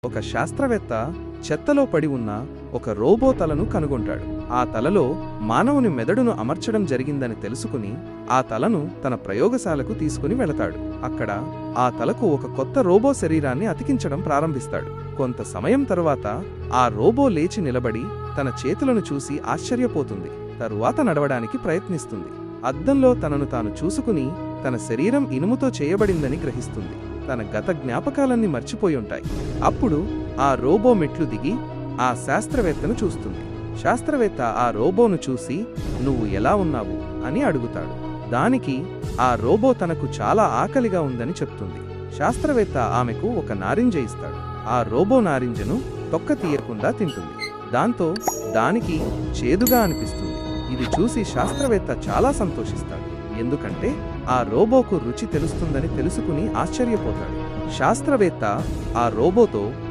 ఒక శాస్త్రవేత్త చెత్తలో పడి ఉన్న ఒక రోబో తలను కనుగొంటాడు. ఆ తలలో మానవుని మెదడును అమర్చడం జరిగిందని తెలుసుకుని ఆ తలను తన ప్రయోగశాలకు తీసుకుని వెళతాడు. అక్కడ ఆ తలకు ఒక కొత్త రోబో శరీరాన్ని అతికించడం ప్రారంభిస్తాడు. కొంత సమయం తరువాత ఆ రోబో లేచి నిలబడి తన చేతులను చూసి ఆశ్చర్యపోతుంది. తరువాత నడవడానికి ప్రయత్నిస్తుంది. అద్దంలో తనను తాను చూసుకుని తన శరీరం ఇనుముతో చేయబడిందని గ్రహిస్తుంది. తన గత జ్ఞాపకాలన్నీ మర్చిపోయుంటాయి. అప్పుడు ఆ రోబో మెట్లు దిగి ఆ శాస్త్రవేత్తను చూస్తుంది. శాస్త్రవేత్త ఆ రోబోను చూసి "నువ్వు ఎలా ఉన్నావు?" అని అడుగుతాడు. దానికి ఆ రోబో తనకు చాలా ఆకలిగా ఉందని చెప్తుంది. శాస్త్రవేత్త ఆమెకు ఒక నారింజ ఇస్తాడు. ఆ రోబో నారింజను తొక్క తీయకుండా తింటుంది. దాంతో దానికి చేదుగా అనిపిస్తుంది. ఇది చూసి శాస్త్రవేత్త చాలా సంతోషిస్తాడు. ఎందుకంటే ఆ రోబోకు రుచి తెలుస్తుందని తెలుసుకుని ఆశ్చర్యపోతాడు. శాస్త్రవేత్త ఆ రోబోతో